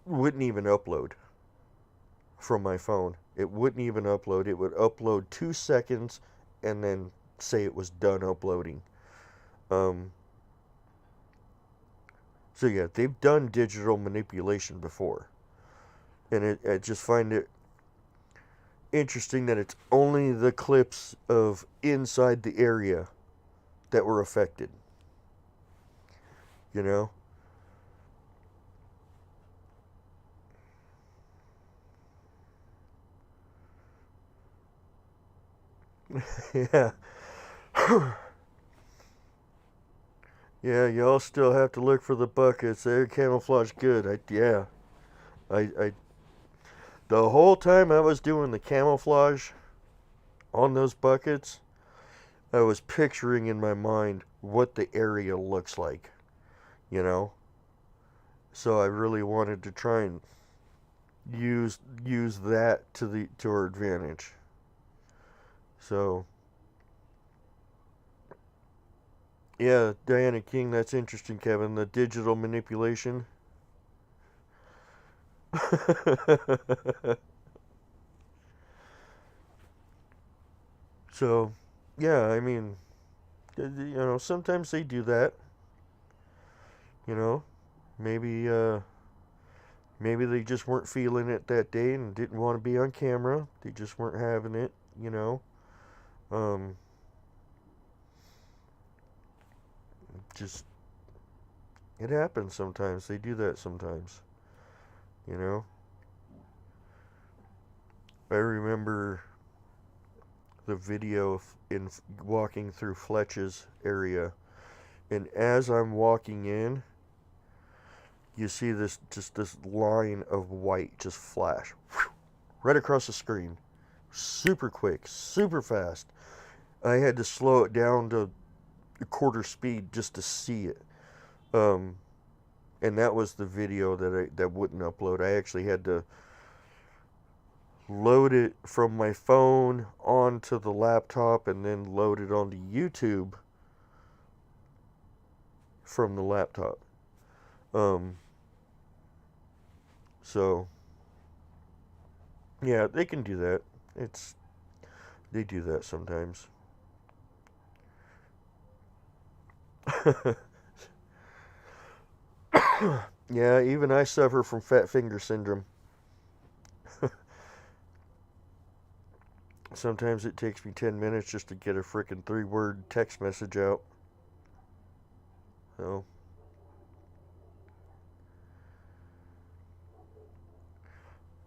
upload from my phone. It wouldn't even upload. It would upload 2 seconds and then say it was done uploading. So yeah, they've done digital manipulation before. And I just find it interesting that it's only the clips of inside the area that were affected. You know? Yeah. Yeah, y'all still have to look for the buckets. They're camouflaged good. I the whole time I was doing the camouflage on those buckets, I was picturing in my mind what the area looks like, you know? So I really wanted to try and use that to our advantage. So yeah, Diana King, that's interesting, Kevin. The digital manipulation. So, yeah, I mean, sometimes they do that. You know, maybe maybe they just weren't feeling it that day and didn't want to be on camera. They just weren't having it. You know, um, just it happens sometimes. They do that sometimes. You know, I remember the video in walking through Fletch's area, and as I'm walking in, you see this line of white just flash right across the screen. Super quick, super fast. I had to slow it down to a quarter speed just to see it. Um, and that was the video that wouldn't upload. I actually had to load it from my phone onto the laptop and then load it onto YouTube from the laptop. So yeah, they can do that. They do that sometimes. Yeah, even I suffer from fat finger syndrome. Sometimes it takes me 10 minutes just to get a freaking 3-word text message out. So,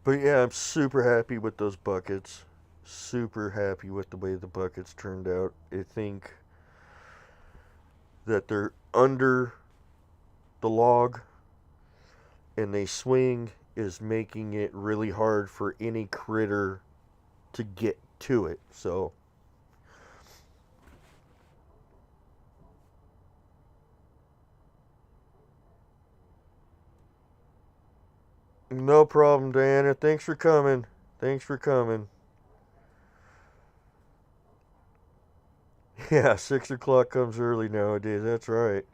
but yeah, I'm super happy with those buckets. Super happy with the way the buckets turned out. I think that they're under the log and they swing is making it really hard for any critter to get to it. So, no problem, Diana. Thanks for coming. Thanks for coming. Yeah, 6 o'clock comes early nowadays. That's right.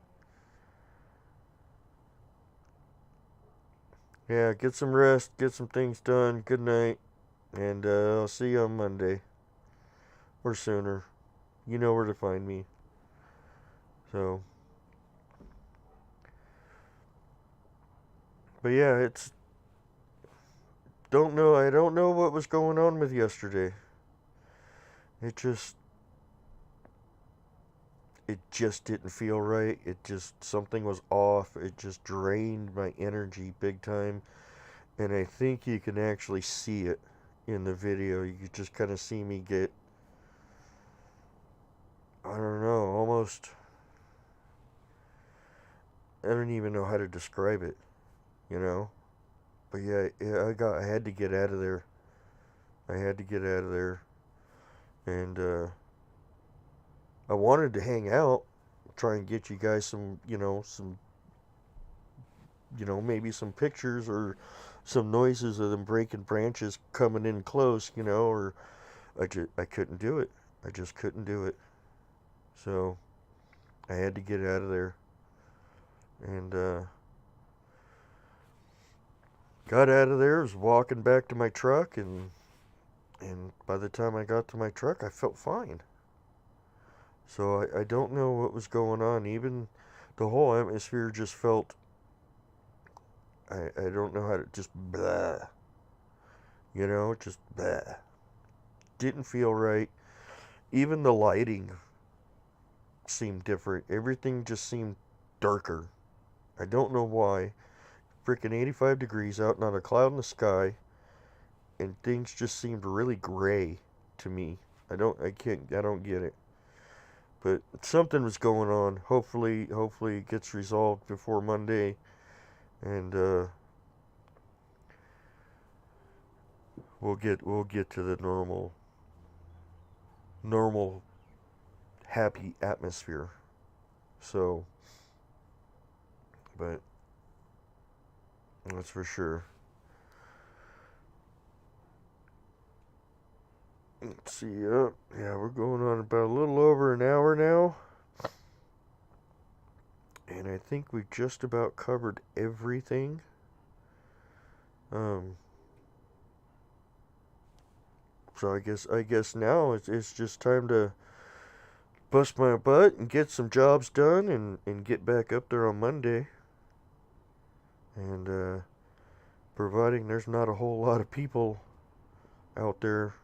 Yeah, get some rest, get some things done. Good night. And I'll see you on Monday or sooner. You know where to find me. So, but yeah, it's don't know. I don't know what was going on with yesterday. It just it just didn't feel right. It just something was off. It just drained my energy big time. And I think you can actually see it in the video. You can just kind of see me get I don't know, almost I don't even know how to describe it, you know? But yeah, I had to get out of there. I had to get out of there. And I wanted to hang out, try and get you guys maybe some pictures or some noises of them breaking branches coming in close, or I couldn't do it. I just couldn't do it. So I had to get out of there. And got out of there, was walking back to my truck, and by the time I got to my truck, I felt fine. So I don't know what was going on. Even the whole atmosphere just felt, I don't know how to, just blah. Just blah. Didn't feel right. Even the lighting seemed different. Everything just seemed darker. I don't know why. Freaking 85 degrees out, not a cloud in the sky, and things just seemed really gray to me. I don't get it. But something was going on. Hopefully it gets resolved before Monday, and we'll get to the normal happy atmosphere. So, but that's for sure. Let's see. Yeah, we're going on about a little over an hour now. And I think we just about covered everything. Um, so I guess now it's just time to bust my butt and get some jobs done and get back up there on Monday. And providing there's not a whole lot of people out there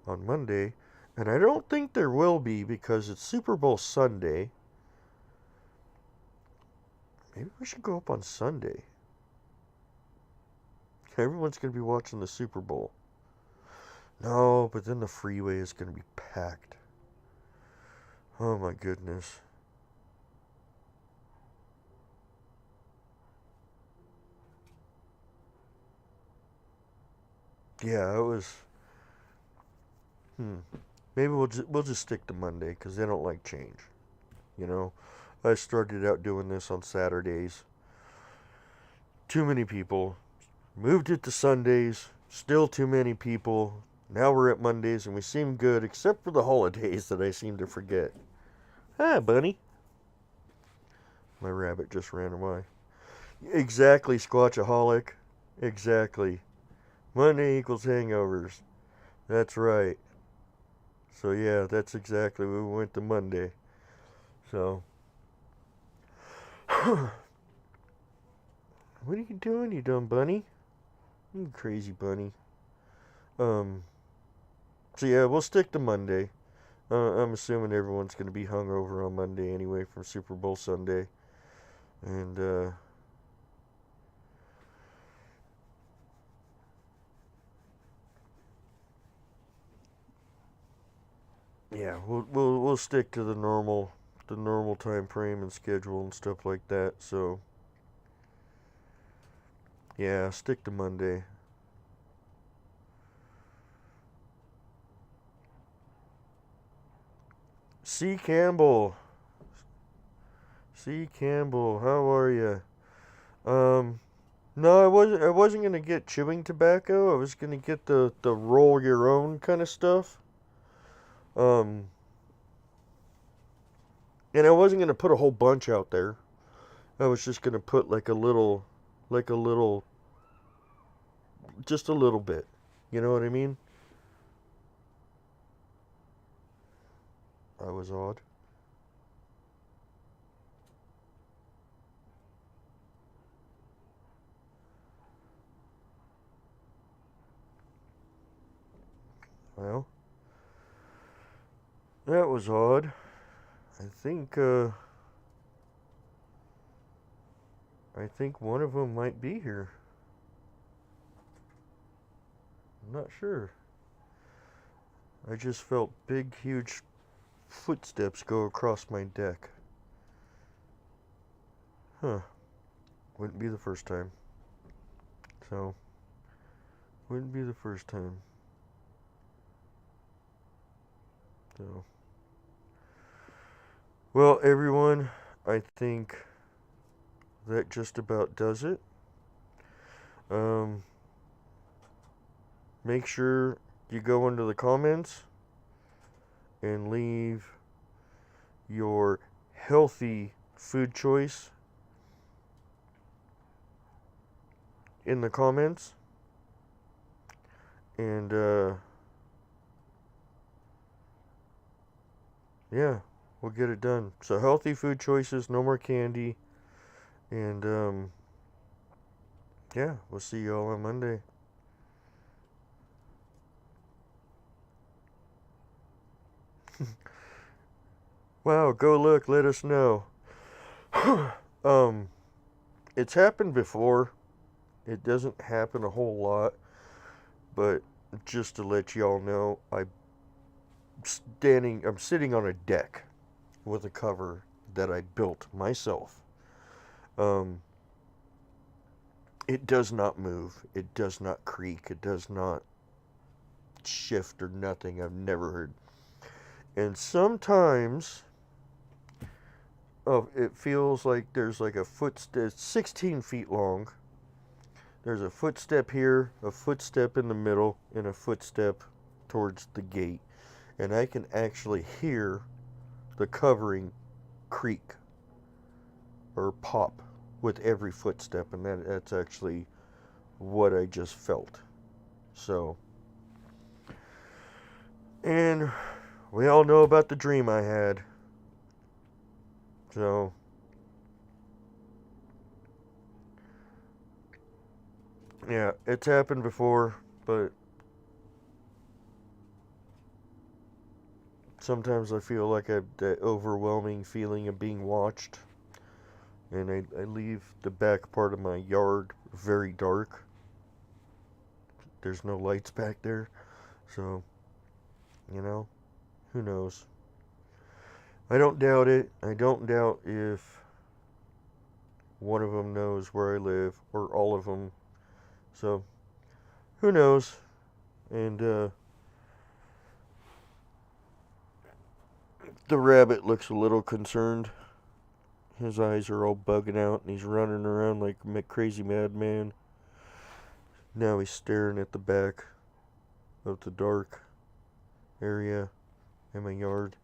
on Monday, and I don't think there will be because it's Super Bowl Sunday. Maybe we should go up on Sunday. Everyone's going to be watching the Super Bowl. No, but then the freeway is going to be packed. Oh my goodness. Yeah, it was. Hmm. Maybe we'll just stick to Monday because they don't like change. You know, I started out doing this on Saturdays. Too many people. Moved it to Sundays. Still too many people. Now we're at Mondays and we seem good, except for the holidays that I seem to forget. Hi, bunny. My rabbit just ran away. Exactly, Squatchaholic. Exactly. Monday equals hangovers. That's right. So yeah, that's exactly. We went to Monday. So, what are you doing, you dumb bunny? You crazy bunny. Um. So yeah, we'll stick to Monday. I'm assuming everyone's gonna be hungover on Monday anyway from Super Bowl Sunday, and yeah, we'll stick to the normal time frame and schedule and stuff like that. So yeah, stick to Monday. C. Campbell. C. Campbell, how are you? Um, no, I wasn't gonna get chewing tobacco. I was gonna get the roll your own kind of stuff. Um, and I wasn't gonna put a whole bunch out there. I was just gonna put like a little, just a little bit. You know what I mean? I was odd. Well, that was odd. I think, I think one of them might be here. I'm not sure. I just felt big, huge footsteps go across my deck. Huh. Wouldn't be the first time. So, wouldn't be the first time. So, well, everyone, I think that just about does it. Um, make sure you go into the comments and leave your healthy food choice in the comments. And, yeah, we'll get it done. So, healthy food choices, no more candy. And, yeah, we'll see you all on Monday. Wow, go look, let us know. um, it's happened before. It doesn't happen a whole lot, but just to let y'all know, I'm sitting on a deck with a cover that I built myself. Um, it does not move. It does not creak. It does not shift or nothing. I've never heard. And sometimes, it feels like there's like a footstep, 16 feet long. There's a footstep here, a footstep in the middle, and a footstep towards the gate. And I can actually hear the covering creak or pop with every footstep, and that's actually what I just felt. So, and we all know about the dream I had. So, yeah, it's happened before, but sometimes I feel like I have that overwhelming feeling of being watched. And I leave the back part of my yard very dark. There's no lights back there. So, you know, who knows? I don't doubt it. I don't doubt if one of them knows where I live or all of them. So, who knows? And the rabbit looks a little concerned. His eyes are all bugging out, and he's running around like a crazy madman. Now he's staring at the back of the dark area in my yard.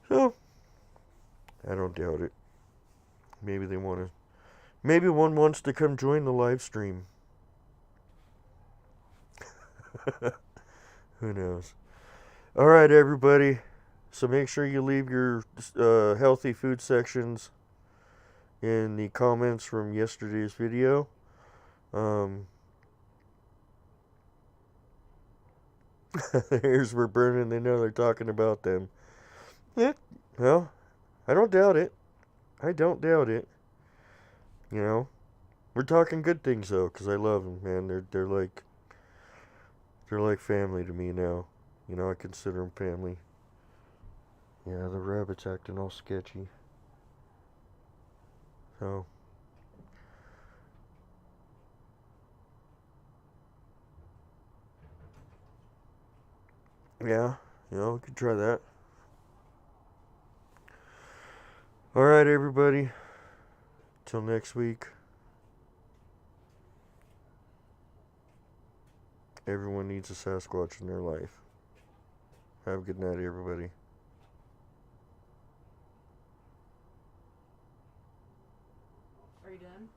So, I don't doubt it. Maybe they want to. Maybe one wants to come join the live stream. Who knows? Alright, everybody. So make sure you leave your healthy food sections in the comments from yesterday's video. Ears were burning. They know they're talking about them. Yeah, well, I don't doubt it. I don't doubt it. You know, we're talking good things though, 'cause I love them, man. They're like family to me now. You know, I consider them family. Yeah, the rabbit's acting all sketchy. So, yeah, we could try that. Alright, everybody. Till next week. Everyone needs a Sasquatch in their life. Have a good night, everybody. Are you done?